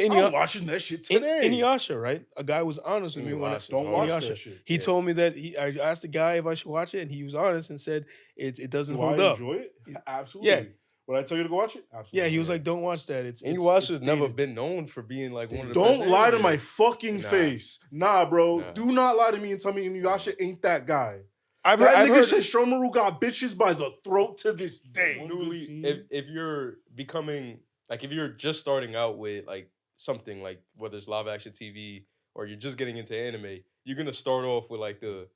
I'm watching that shit today. Inuyasha, right? A guy was honest with me when don't watch that shit. He told me that I asked the guy if I should watch it, and he was honest and said it doesn't Do hold I up. enjoy it? Absolutely. Yeah. Would I tell you to go watch it? Absolutely. Yeah, he was like, "Don't watch that." Inuyasha has never been known for being like one of the Don't lie to my fucking face. Nah, bro. Nah. Do not lie to me and tell me Inuyasha ain't that guy. I've heard Sesshomaru got bitches by the throat to this day. If you're becoming like if you're just starting out with like something like whether it's live action TV or you're just getting into anime, you're gonna start off with like the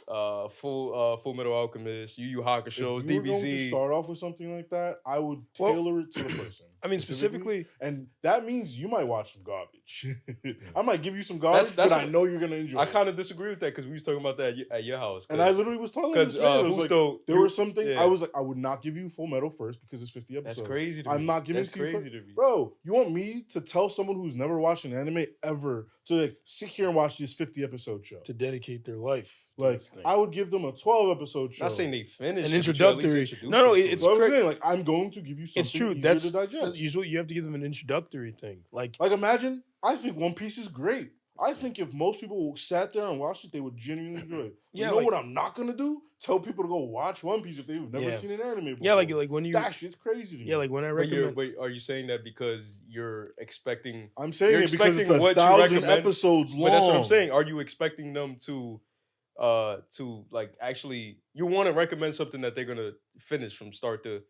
Fullmetal Alchemist, Yu Yu Hakusho, DBZ. If you were going to start off with something like that, I would tailor it to the person. I mean, specifically, and that means you might watch some garbage. I might give you some garbage, but I know you're gonna enjoy. I kind of disagree with that because we was talking about that at your house. And I literally was telling this man, there were some things I was like, I would not give you Full Metal first because it's 50 episodes. That's crazy to me. I'm not giving it to you first. Bro, you want me to tell someone who's never watched an anime ever to like sit here and watch this 50 episode show? To dedicate their life. Like, I would give them a 12 episode show. Not saying they finish an introductory. No, it's what I'm saying. Like, I'm going to give you something easier to digest. Usually, you have to give them an introductory thing. Like imagine. I think One Piece is great. I think if most people sat there and watched it, they would genuinely enjoy it. You know what I'm not gonna do? Tell people to go watch One Piece if they've never seen an anime before. Yeah, like when you that shit's crazy to me. Yeah, like when I recommend. Wait, are you saying that because you're expecting? I'm saying it because it's 1,000 episodes long. But that's what I'm saying. Are you expecting them to like actually? You want to recommend something that they're gonna finish from start to.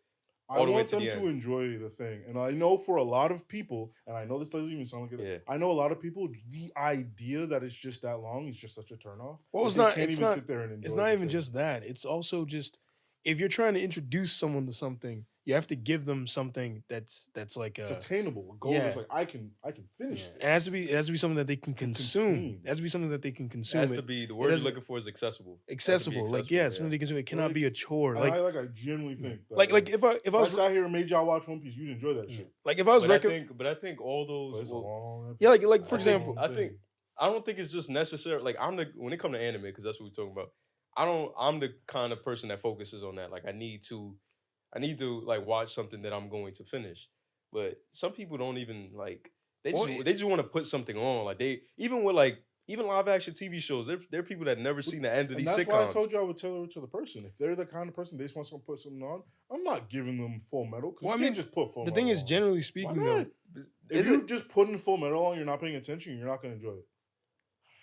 I want them to enjoy the thing. And I know for a lot of people, and I know this doesn't even sound like it, I know a lot of people, the idea that it's just that long is just such a turnoff. Well, it's not even just that. It's also just, if you're trying to introduce someone to something, you have to give them something that's like it's attainable. A goal is like I can finish it. It has to be something that they can consume. It has to be something that they can consume. It has to be the word you're looking for is accessible. Accessible. Like something they can consume. It cannot be a chore. I genuinely think that, like if I was sat here and made y'all watch One Piece, you'd enjoy that shit. Like if I was but I think all those like for example, I don't think it's just necessary. Like when it comes to anime, because that's what we're talking about. I'm the kind of person that focuses on that. Like I need to like watch something that I'm going to finish. But some people don't even like they just want to put something on. Like even live action TV shows, they're people that never seen the end of these sitcoms. That's why I told you I would tailor it to the person. If they're the kind of person they just want to put something on, I'm not giving them Full Metal. Well, I mean, just put Full Metal. The thing is, generally speaking, though, if you're just putting Full Metal on, you're not paying attention. You're not going to enjoy it.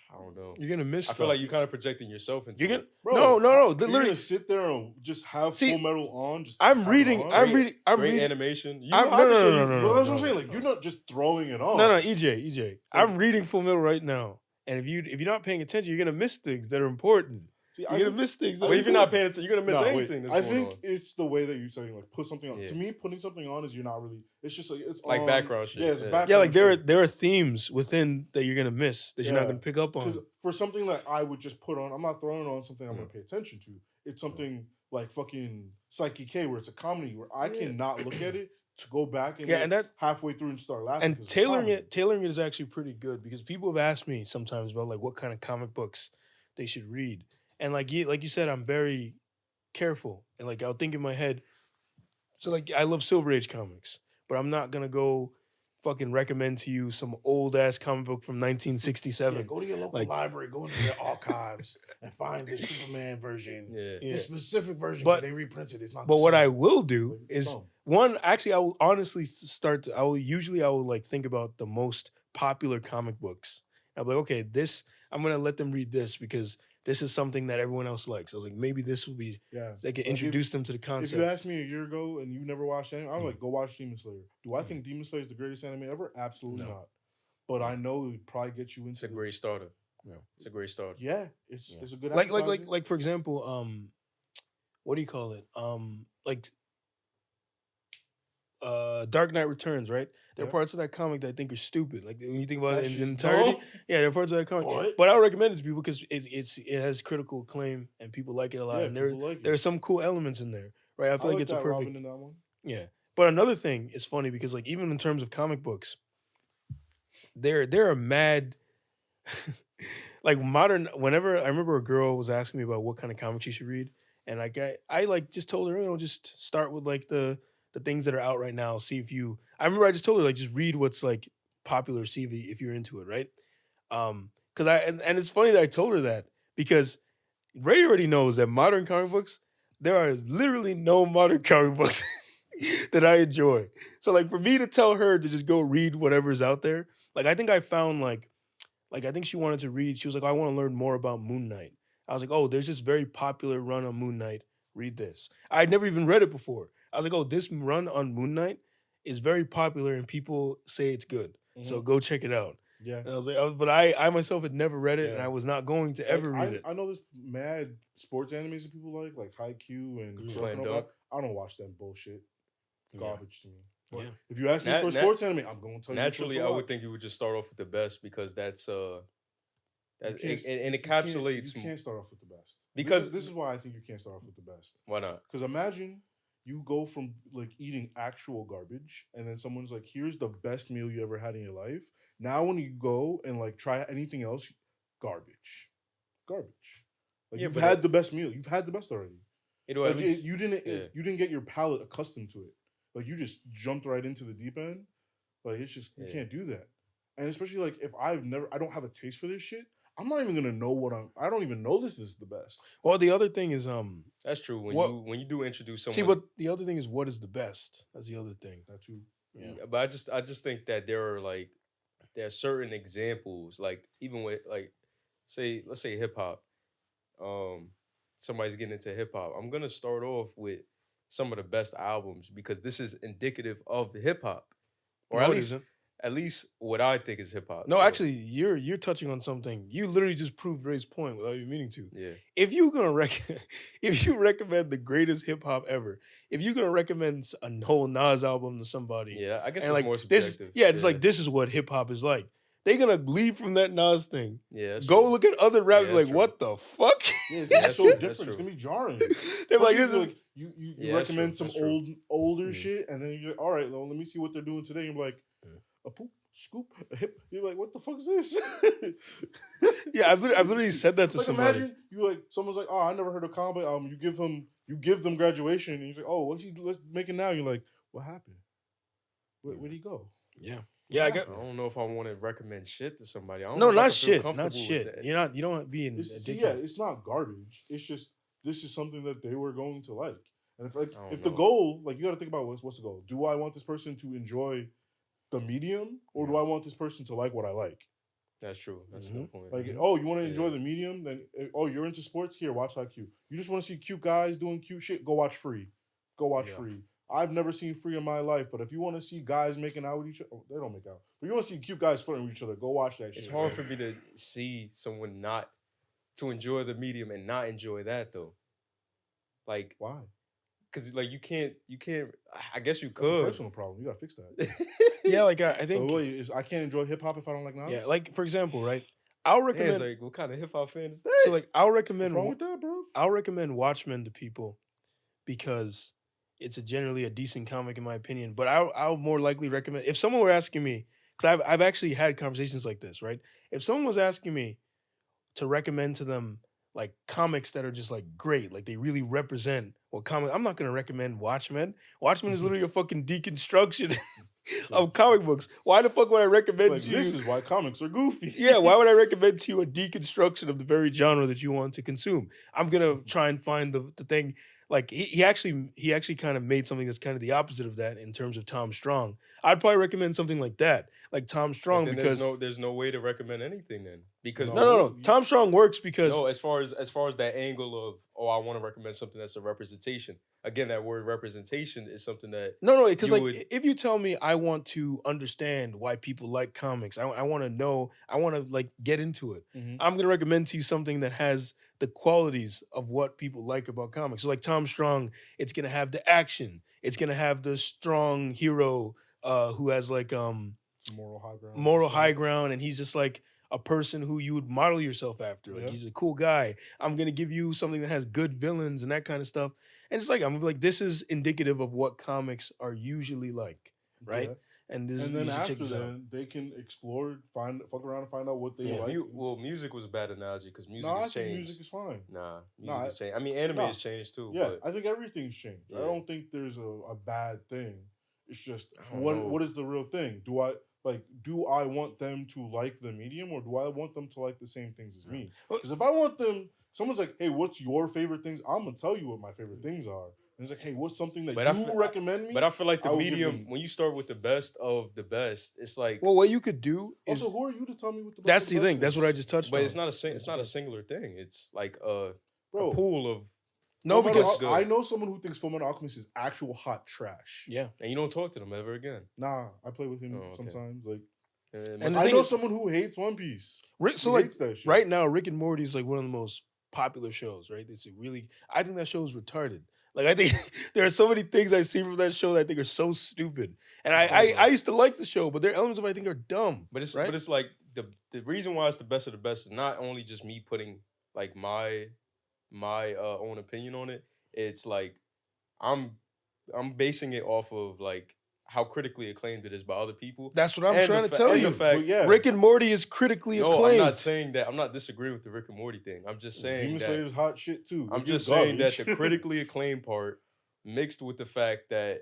I don't know. You're gonna miss. I feel like you're kind of projecting yourself into it. No. You're gonna sit there and just have Full Metal on. I'm reading. Great animation. No. That's what I'm saying. Like you're not just throwing it on. No, EJ. I'm reading Full Metal right now, and if you're not paying attention, you're gonna miss things that are important. You're gonna miss things. But if you're not paying attention, you're gonna miss anything. I think it's the way that you're saying, like, put something on. Yeah. To me, putting something on is you're not really. It's just like it's like on, background shit. Yeah, it's background. Yeah, like there are themes within that you're gonna miss that you're not gonna pick up on. Because for something that I would just put on, I'm not throwing on something I'm gonna pay attention to. It's something like fucking Psyche K, where it's a comedy where I cannot look at it to go back and that halfway through and start laughing. And tailoring it is actually pretty good because people have asked me sometimes about like what kind of comic books they should read. And like you said, I'm very careful. And like I'll think in my head. So like I love Silver Age comics, but I'm not gonna go fucking recommend to you some old ass comic book from 1967. Yeah, go to your local library, go into their archives and find this Superman version. This specific version because they reprinted it. It's not. But what I will do is actually I will honestly I will like think about the most popular comic books. I'll be like, okay, I'm gonna let them read this because this is something that everyone else likes. I was like, maybe this will be, they can introduce them to the concept. If you asked me a year ago and you never watched anime, I'm like, go watch Demon Slayer. Do I think Demon Slayer is the greatest anime ever? Absolutely not. But I know it would probably get you into It's a great starter. Yeah. It's a great starter. Yeah. It's a good like for example, what do you call it? Dark Knight Returns, right? There are parts of that comic that I think are stupid. Like when you think about it in entirety, there are parts of that comic. But I would recommend it to people because it has critical acclaim and people like it a lot. And there are some cool elements in there, right? I feel like it's a perfect. Robin in that one. Yeah, but another thing is funny because like even in terms of comic books, there are mad. Like modern. Whenever I remember a girl was asking me about what kind of comics she should read, and I like just told her, just start with like the the things that are out right now. See if you. I remember I just told her like just read what's like popular. See if you're into it, right? Because and it's funny that I told her that because Ray already knows that modern comic books. There are literally no modern comic books that I enjoy. So like for me to tell her to just go read whatever's out there, like I think I found like I think she wanted to read. She was like, I want to learn more about Moon Knight. I was like, oh, there's this very popular run on Moon Knight. Read this. I'd never even read it before. I was like, oh, this run on Moon Knight is very popular and people say it's good. So go check it out. Yeah. And I was like, but I myself had never read it and I was not going to ever read it. I know there's mad sports animes that people like Haikyuu and Slam Dunk. I don't watch that bullshit. Garbage to me. But Yeah. if you ask me for a sports anime, I'm going to tell you. Naturally, I would think you would just start off with the best because that's it encapsulates. You can't start off with the best because this is why I think you can't start off with the best. Why not? Because imagine you go from like eating actual garbage, and then someone's like, "Here's the best meal you ever had in your life." Now, when you go and like try anything else, garbage. Like you've had the best meal. You've had the best already. Like you didn't get your palate accustomed to it. Like you just jumped right into the deep end. Like it's just you can't do that. And especially like if I don't have a taste for this shit, I'm not even gonna know I don't even know this is the best. Well, the other thing is that's true. When you do introduce someone. See, but the other thing is what is the best? That's the other thing. That too. Yeah. But I just think that there are certain examples, like even with like let's say hip hop. Somebody's getting into hip hop. I'm gonna start off with some of the best albums because this is indicative of hip hop. Or no, at least what I think is hip hop. No, actually, you're touching on something. You literally just proved Ray's point without even meaning to. Yeah. If you recommend the greatest hip hop ever, if you're gonna recommend a whole Nas album to somebody, yeah, I guess it's like more subjective. It's like this is what hip hop is like. They're gonna leave from that Nas thing. Yeah. Go look at other rappers like, true. What the fuck? Yeah, it's so different. It's gonna be jarring. They're like, this is like you recommend some older shit, and then you're like, all right, well, let me see what they're doing today. And you're like, a poop, scoop, a hip. You're like, what the fuck is this? Yeah, I've literally said that to like, somebody. Imagine you like someone's like, oh, I never heard of comedy. You give them graduation, and he's like, oh, let's make it now. You're like, what happened? Where'd he go? Yeah. Yeah, I don't know if I want to recommend shit to somebody. Not shit. You don't be in. It's not garbage. It's just this is something that they were going to like. And if the goal, like you got to think about what's the goal? Do I want this person to enjoy the medium, or do I want this person to like what I like? That's true. That's a good point. Like, you want to enjoy the medium? Then, you're into sports? Here, watch Haikyuu. You just want to see cute guys doing cute shit? Go watch Free. Free. I've never seen Free in my life, but if you want to see guys making out with each other, they don't make out. But you want to see cute guys flirting with each other, go watch that shit. It's hard for me to see someone not to enjoy the medium and not enjoy that though. Like why? Because like you can't. I guess you could. That's a personal problem. You gotta fix that. Yeah, like I think. So I can't enjoy hip hop if I don't like Nas. Yeah, like for example, right? I'll recommend. Like, what kind of hip hop fan is that? So like, I'll recommend. What's wrong with that, bro? I'll recommend Watchmen to people because it's generally a decent comic in my opinion. But I'll more likely recommend if someone were asking me, because I've actually had conversations like this, right? If someone was asking me to recommend to them like comics that are just like great, like they really represent what comic, I'm not gonna recommend Watchmen. Watchmen is literally a fucking deconstruction of comic books. Why the fuck would I recommend to you? This is why comics are goofy. Yeah, why would I recommend to you a deconstruction of the very genre that you want to consume? I'm gonna try and find the thing. Like he actually kind of made something that's kind of the opposite of that in terms of Tom Strong. I'd probably recommend something like that, like Tom Strong, because there's no way to recommend anything then because no. Tom Strong works because as far as that angle of I want to recommend something that's a representation. Again, that word representation is something that because like if you tell me I want to understand why people like comics, I want to know, I want to like get into it. Mm-hmm. I'm gonna recommend to you something that has the qualities of what people like about comics. So like Tom Strong, it's gonna have the action. It's gonna have the strong hero who has like moral high ground, and he's just like a person who you would model yourself after. Like he's a cool guy. I'm gonna give you something that has good villains and that kind of stuff. And it's like I'm like this is indicative of what comics are usually like, right? and then after that, they can explore, fuck around, and find out what they like. Music was a bad analogy because music has changed. I think music is fine. Music has changed. I mean, anime has changed too. Yeah, but I think everything's changed. Yeah. I don't think there's a bad thing. It's just what is the real thing? Do I want them to like the medium, or do I want them to like the same things as me? Because if I want them, someone's like, hey, what's your favorite things? I'm gonna tell you what my favorite things are. And it's like, hey, what's something that you recommend me? But I feel like the medium, when you start with the best of the best, it's like, well, what you could do is, also, who are you to tell me what the best? That's the thing. That's what I just touched on. But it's not a singular thing. It's like a pool of. No, because I know someone who thinks Fullmetal Alchemist is actual hot trash. Yeah, and you don't talk to them ever again. Nah, I play with him sometimes. Like, and I know someone who hates One Piece. So hates that shit. Right now, Rick and Morty is like one of the most popular shows. Right? It's really. I think that show is retarded. Like, I think there are so many things I see from that show that I think are so stupid. And I used to like the show, but there are elements of it I think are dumb. But it's like the reason why it's the best of the best is not only just me putting like my own opinion on it. It's like I'm basing it off of like how critically acclaimed it is by other people. That's what I'm trying to tell you. Rick and Morty is critically acclaimed. I'm not saying that. I'm not disagreeing with the Rick and Morty thing. I'm just saying Demon Slayer's hot shit too. I'm just saying that the critically acclaimed part mixed with the fact that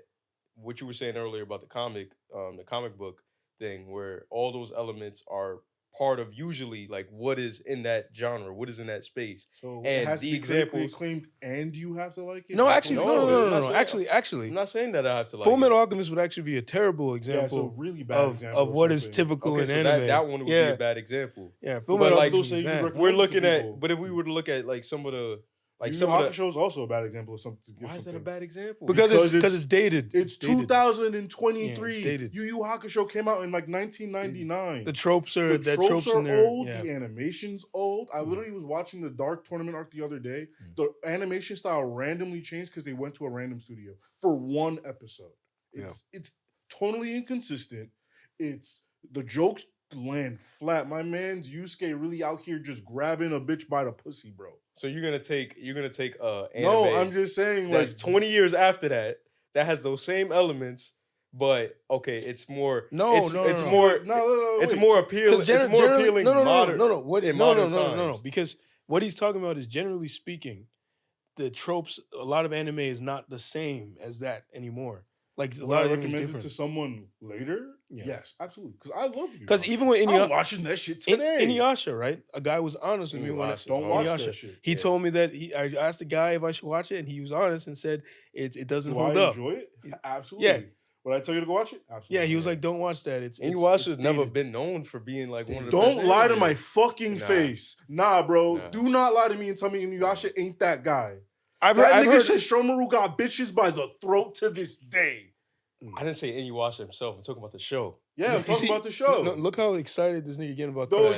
what you were saying earlier about the comic book thing, where all those elements are part of usually like what is in that genre, what is in that space. So it has to be critically acclaimed, and you have to like it. No, actually, no. Actually, I'm not saying that I have to like Fullmetal Alchemist would actually be a terrible example. Yeah, it's a really bad example of what is typical in anime. That one would be a bad example. Yeah, Fullmetal Alchemist. We're looking at, but if we were to look at like some of the. Like Yu Yu Hakusho is also a bad example of something. Why is that a bad example? Because it's dated. It's 2023. Yeah, Yu Yu Hakusho came out in like 1999. The tropes are old. The animation's old. I literally was watching the Dark Tournament arc the other day. The animation style randomly changed because they went to a random studio for one episode. It's totally inconsistent. It's the jokes land flat. My man's Yusuke really out here just grabbing a bitch by the pussy, bro. So you're gonna take anime. No, I'm just saying like 20 years after that has those same elements, but okay, it's more more appealing. It's more appealing. No. Because what he's talking about is, generally speaking, the tropes. A lot of anime is not the same as that anymore. Like a lot of recommend it to someone later. Yeah. Yes, absolutely. Because I love you. Because even with I'm watching that shit today. Inuyasha, right? A guy was honest with me when don't watch that shit. He told me that I asked the guy if I should watch it, and he was honest and said it doesn't hold up. Enjoy it? Absolutely. Yeah. Would I tell you to go watch it? Absolutely. Yeah, he was like, "Don't watch that." Inuyasha's never been known for being like one of the. Don't lie to my fucking face, bro. Nah. Do not lie to me and tell me Inuyasha ain't that guy. I've heard Shishomaru got bitches by the throat to this day. I didn't say Inuyasha himself. I'm talking about the show. Yeah, I'm talking about the show. Look how excited this nigga getting about that.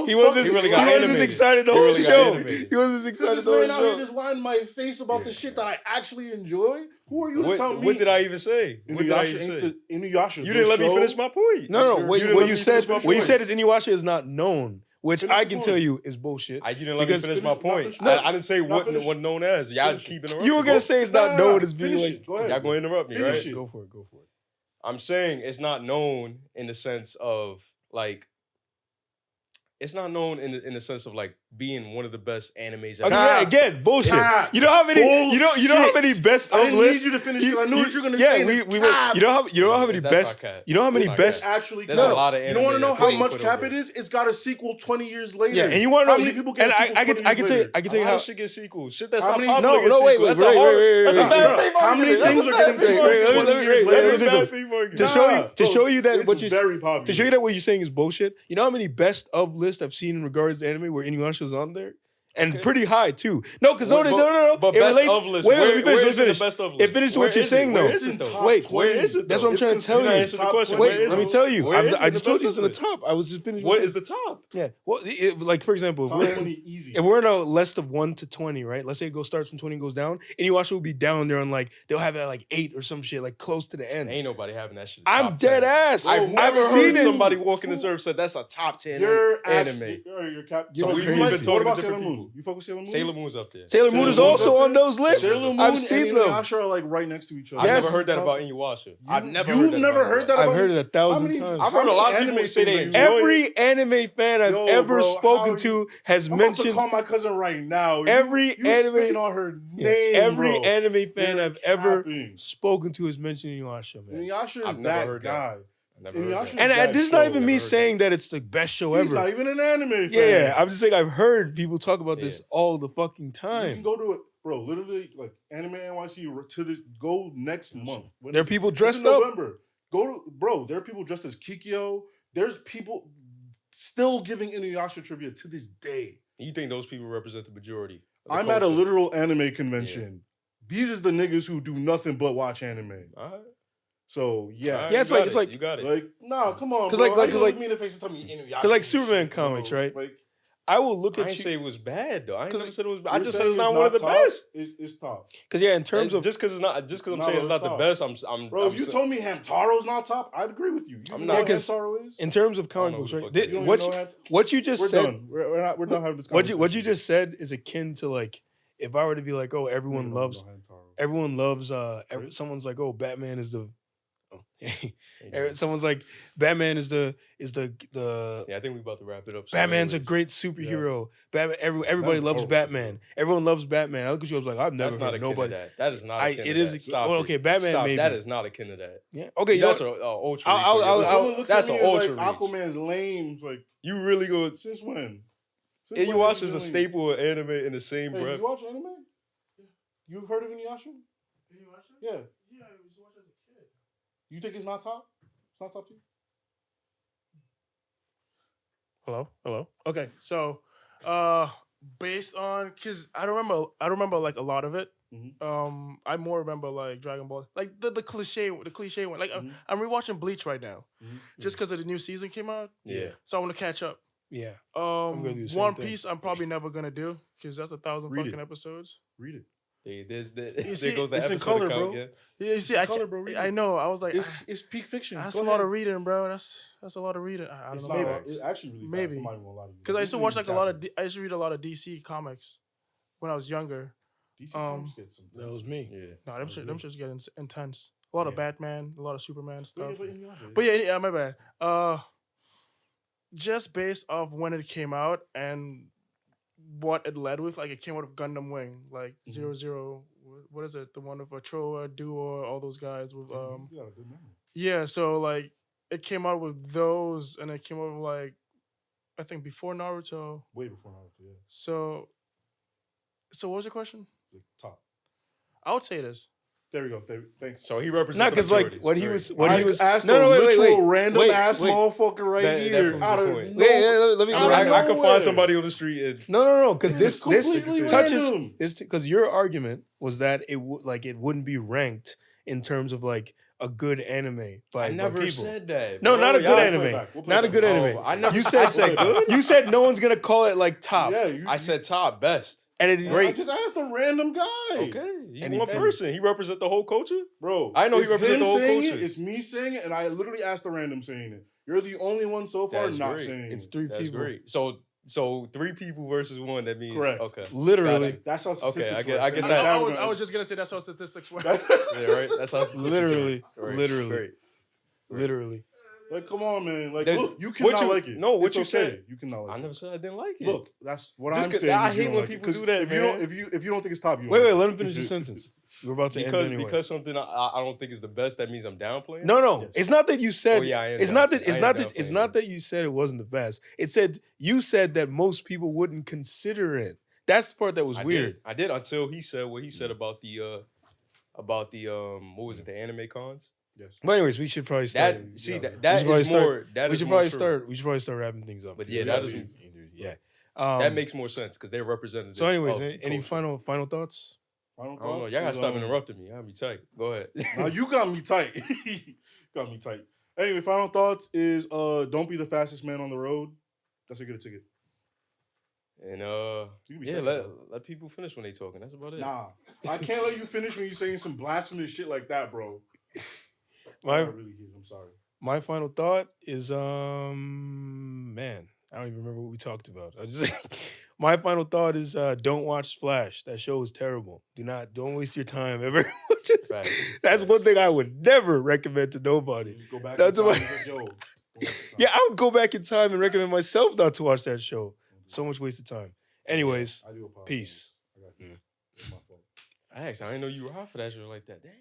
He wasn't as excited the whole show. He wasn't as excited the whole show. Out here just lying in my face about the shit that I actually enjoy. Who are you to tell me? What did I even say? Inuyasha. You didn't let me finish my point. No. What you said is Inuyasha is not known. Which I can tell you is bullshit. You didn't let me finish my point. I didn't say what known as. Y'all keep interrupting. You were going to say it's not known as being like... Y'all going to interrupt me, right? Go for it. I'm saying it's not known in the sense of like... It's not known in the sense of like being one of the best animes ever. Again, bullshit. You know how many? You know how many best? I didn't need you to finish because I knew what you were gonna say. You know how many best? You know how many best? Actually, there's a lot of anime. You don't want to know how much cap it is? It's got a sequel 20 years later. Yeah, and you want to know how many people get? And I can tell you how shit get sequels. Shit, that's how not possible. No, wait. That's a bad thing. How many things are getting sequels 20 years later? To show you that what you're saying is bullshit. You know how many best of lists I've seen in regards to anime where Inuyasha's on there? And pretty high too. No, because no. But best of list. Wait, let me finish. It finishes what you're saying though. Wait, where is it? That's what I'm trying to tell you. Wait, let me tell you. I just told you it's in the top. I was just finishing. What is the top? Yeah. Well, like for example, if we're in a list of 1 to 20, right? Let's say it starts from 20 and goes down, and Inuyasha will be down there on like they'll have it at like 8 or some shit, like close to the end. Ain't nobody having that shit. I'm dead ass. I've never heard somebody walking this earth said that's a top 10 anime. Your cap. So we've been talking to different people. Moon. You fuck with Sailor Moon? Sailor Moon's up there. Sailor Moon is also on those lists. Sailor Moon I've seen and them. Inuyasha are like right next to each other. I've never heard that about Inuyasha. You've never heard that about I've heard it 1,000 times. I've heard a lot of people say they enjoy Every anime fan I've ever spoken to has mentioned. I'm about to call my cousin right now. Every anime on her name. Every anime fan I've ever spoken to has mentioned Inuyasha, man. Inuyasha is that guy. And this is not even me saying that it's the best show ever. He's not even an anime fan. Yeah, I'm just saying I've heard people talk about this all the fucking time. You can go to it, bro. Literally, like Anime NYC to this. Go next month. There are people dressed up. November. Bro. There are people dressed as Kikyo. There's people still giving Inuyasha trivia to this day. You think those people represent the majority? I'm at a literal anime convention. Yeah. These is the niggas who do nothing but watch anime. All right. So yeah, it's like you got it. Like nah, come on, because like me in the face and tell me Inuyasha. Because like Superman comics, right? Like I will look at. I didn't say it was bad though. I never said it was bad. I just said it's not one of the best. It's top. Because in terms of just because I'm saying it's not the best. I'm bro. If you told me Hamtaro's not top, I'd agree with you. I'm not. Because Hamtaro is in terms of comic books, right? What you just said. We're done having this conversation. What you just said is akin to like if I were to be like, oh, everyone loves. Someone's like, oh, Batman is the. Someone's like, Batman is the. Yeah, I think we're about to wrap it up. Batman's a great superhero. Yeah. Batman. Everybody loves Batman. Everyone loves Batman. I look at you. I was like, I've never heard nobody. That is not. It is. Stop. Well, okay, Batman. Stop. Maybe that is not akin to that. Yeah. Okay. That's an ultra. That's an ultra. Aquaman's lame. Like you really go. Since when? Inuyasha is a staple of anime in the same breath. You watch anime? You've heard of Inuyasha? Yeah. Yeah, I was watching as a kid. You think it's not top? It's not top to you? Hello. Okay, so based on because I don't remember like a lot of it. Mm-hmm. I more remember like Dragon Ball, like the cliche one. Like I'm rewatching Bleach right now, just because of the new season came out. Yeah. So I want to catch up. Yeah. I'm gonna do the same thing. Piece I'm probably never gonna do because that's 1,000 fucking episodes. Read it. There goes the episode in color, account, bro. yeah. You see, I know. I was like, it's peak fiction. That's a lot of reading, bro. That's a lot of reading. I don't know. Maybe it's actually really maybe because I used to watch like I used to read a lot of DC comics when I was younger. DC comics get some. That was me. Yeah. No, them shits get intense. A lot of Batman, a lot of Superman stuff. Yeah, but yeah, my bad. Just based off when it came out and what it led with, like it came out of Gundam Wing, like 00. What is it? The one of Troa, Duo, all those guys with yeah. So like it came out with those, and it came out with like I think before Naruto. Way before Naruto, yeah. So what was your question? The top. I would say it is. There we go. Thanks. So he represents. Not because like what he was asked no, wait, random ass motherfucker right here. Out of let me. I can find somebody on the street. And, no, because this touches this because your argument was that it wouldn't be ranked in terms of like a good anime. I never said that. No, not a good anime. Not a good anime. I never. You said good. You said no one's gonna call it like top. Yeah, I said top best. And it's great. I just asked a random guy. Okay, he's one person. He represents the whole culture, bro. I know he represents the whole culture. It's me saying it, and I literally asked a random saying it. You're the only one so far not saying it. It's three people. That's great. So 3 people versus 1. That means correct. Okay, literally. That's how statistics work. I guess that. I was just gonna say that's how statistics work. Yeah, right. That's how statistics Literally. Like, come on, man. Like, look, you cannot like it. No, what you said. You cannot like it. I never said I didn't like it. Look, that's what I'm saying. I hate when people do that. If you don't think it's top, you wait. Let him finish the sentence. We're about to end anyway. Because something I don't think is the best. That means I'm downplaying. No. Yes. It's not that you said. Oh, yeah, I am it's not that you said it wasn't the best. It said you said that most people wouldn't consider it. That's the part that was weird. I did until he said what he said about the what was it, the anime cons. Yes. But anyways, we should probably start. We should probably start wrapping things up. But yeah, that is yeah. That makes more sense because they're representative. So, anyways, any final thoughts? I don't know. Y'all gotta stop interrupting me. I'll be tight. Go ahead. Now you got me tight. Got me tight. Anyway, final thoughts is don't be the fastest man on the road. That's how you get a ticket. And let people finish when they talking. That's about it. Nah, I can't let you finish when you saying some blasphemous shit like that, bro. I'm sorry. My final thought is man, I don't even remember what we talked about. My final thought is don't watch Flash. That show is terrible. Don't waste your time ever. That's one thing I would never recommend to nobody. Go back That's in time why. and say, yo, Yeah, I would go back in time and recommend myself not to watch that show. So much wasted time. Anyways, I do apologize. peace. I got you. It's my fault. I didn't know you were hot for that show like that. Dang.